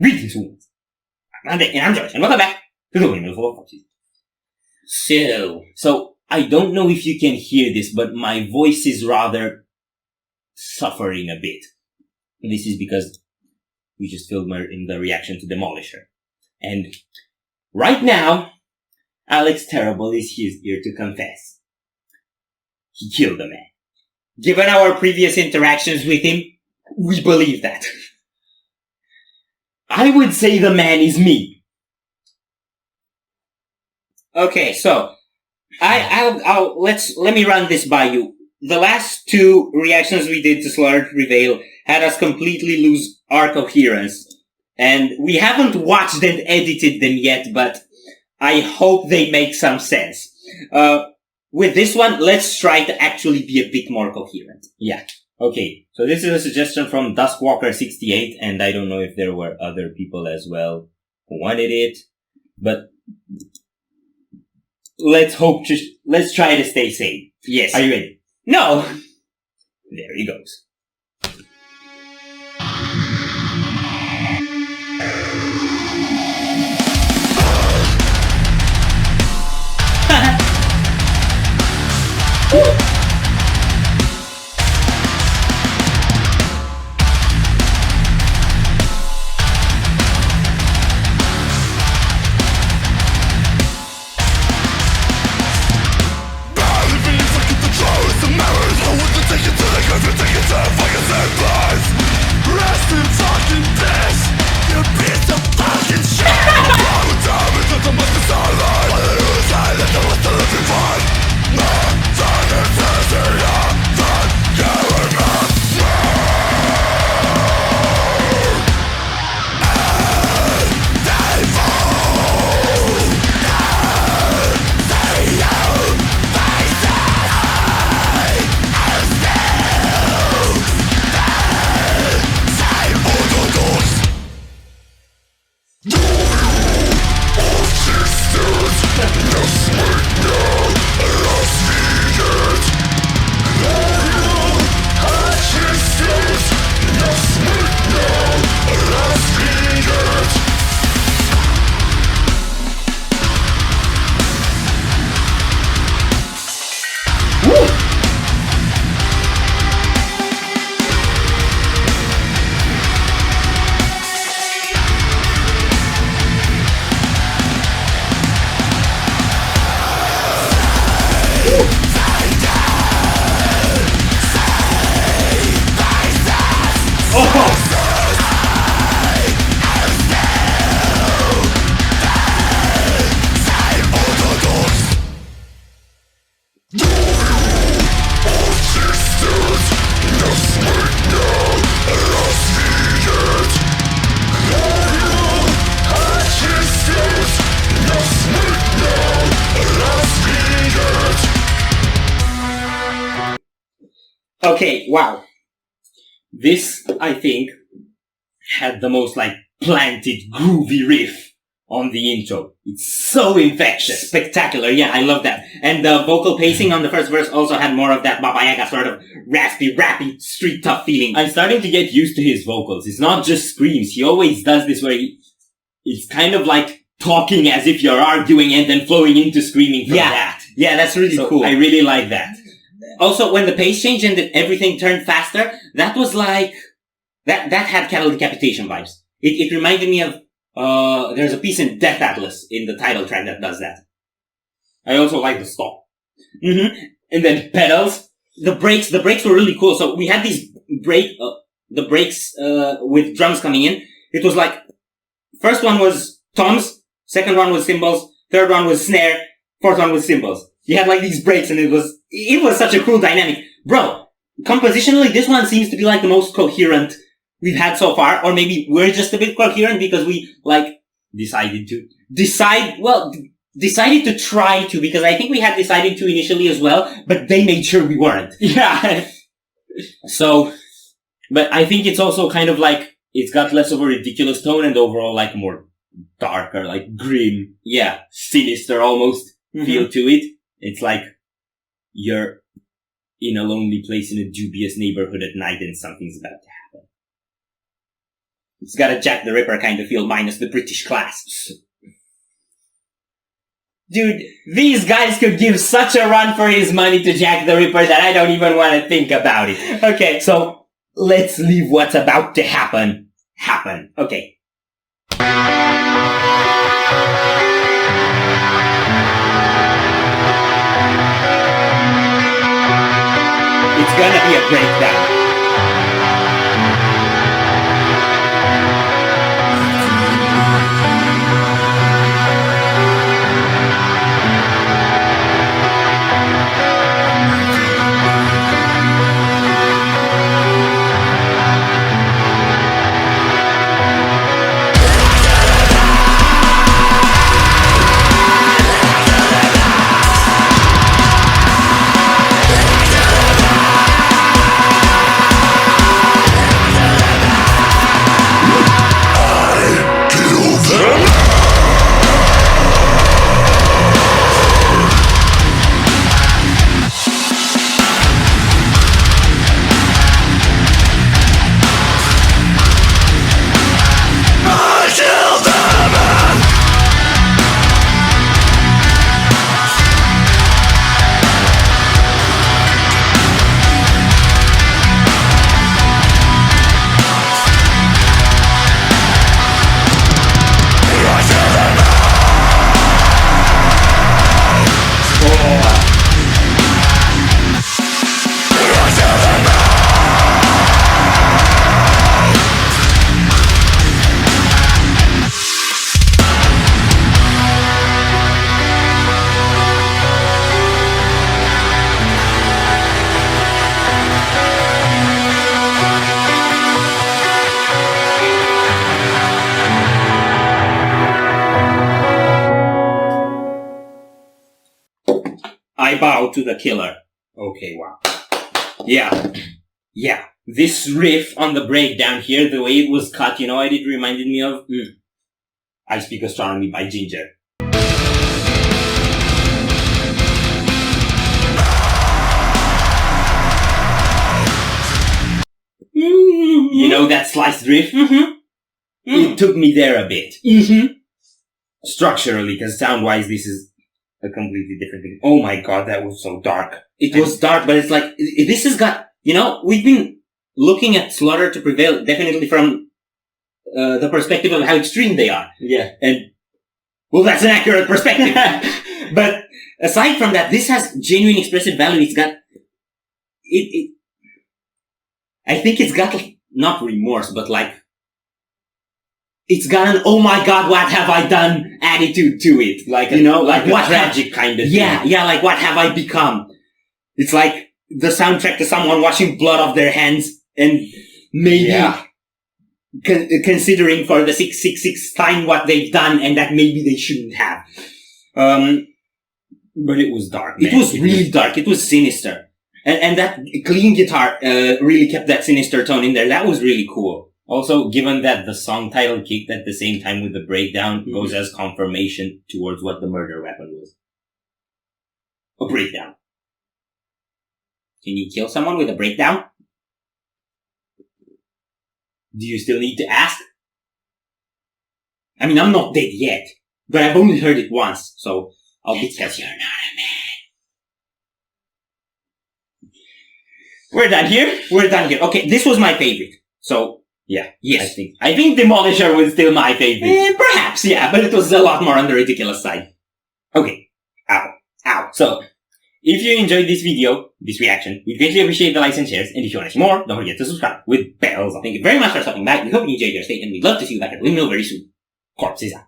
Greetings, humans. I'm Josh, and welcome back to the Windmill for Foxes. So, I don't know if you can hear this, but my voice is rather suffering a bit. This is because we just filmed in the reaction to Demolisher. And right now, Alex Terrible is here to confess. He killed a man. Given our previous interactions with him, we believe that. I would say the man is me. Okay, so let me run this by you. The last two reactions we did to Slaughter Prevail had us completely lose our coherence, and we haven't watched and edited them yet, but I hope they make some sense. With this one, let's try to actually be a bit more coherent. Yeah. Okay, so this is a suggestion from Duskwalker68, and I don't know if there were other people as well who wanted it, but let's try to stay sane. Yes. Are you ready? No! There he goes. Okay, wow. This, I think, had the most, planted, groovy riff on the intro. It's so infectious. Spectacular, yeah, I love that. And the vocal pacing on the first verse also had more of that Baba Yaga sort of raspy, rappy, street tough feeling. I'm starting to get used to his vocals. It's not just screams. He always does this where it's kind of like talking as if you're arguing and then flowing into screaming from that. Yeah, that's really cool. I really like that. Also, when the pace changed and everything turned faster, that was like, that had Cattle Decapitation vibes. It reminded me of, there's a piece in Death Atlas in the title track that does that. I also like the stop. And then pedals. The brakes were really cool. So we had these the brakes, with drums coming in. It was like, first one was toms, second one was cymbals, third one was snare, fourth one was cymbals. You had like these breaks and it was such a cool dynamic. Bro, compositionally, this one seems to be like the most coherent we've had so far, or maybe we're just a bit coherent because we, decided to try to, because I think we had decided to initially as well, but they made sure we weren't. Yeah. So, but I think it's also kind of like, it's got less of a ridiculous tone and overall more darker, grim, sinister almost feel to it. It's like you're in a lonely place in a dubious neighborhood at night and something's about to happen. It's got a Jack the Ripper kind of feel, minus the British class. Dude, these guys could give such a run for his money to Jack the Ripper that I don't even want to think about it. Okay, so let's leave what's about to happen. Okay. It's gonna be a breakdown. I bow to the killer. Okay, wow. Yeah. This riff on the breakdown here, the way it was cut, you know what it reminded me of? I Speak Astronomy by Ginger. You know that sliced riff? It took me there a bit. Structurally, because sound-wise, this is a completely different thing. Oh my god, that was so dark. It was dark, but it's like, this has got, you know, we've been looking at Slaughter to Prevail definitely from the perspective of how extreme they are. Yeah. And, well, that's an accurate perspective. But aside from that, this has genuine expressive value. It's got, I think it's got, not remorse, but like, it's got an, oh my god, what have I done attitude to it. Like, you know, like what tragic kind of thing. Yeah, like what have I become? It's like the soundtrack to someone washing blood off their hands and maybe considering for the 666th time what they've done and that maybe they shouldn't have. But it was dark, man. It was really dark. It was sinister. And that clean guitar, really kept that sinister tone in there. That was really cool. Also, given that the song title kicked at the same time with the breakdown, goes as confirmation towards what the murder weapon was. A breakdown. Can you kill someone with a breakdown? Do you still need to ask? I mean, I'm not dead yet, but I've only heard it once, so I'll be careful. You're not a man. We're done here. Okay, this was my favorite. So, yeah, yes. I think Demolisher was still my favorite. Perhaps, yeah, but it was a lot more on the ridiculous side. Okay. Ow. So, if you enjoyed this video, this reaction, we'd greatly appreciate the likes and shares, and if you want to see more, don't forget to subscribe with bells. Thank you very much for stopping by. We hope you enjoyed your stay, and we'd love to see you back at Windmill very soon. Corpse is out.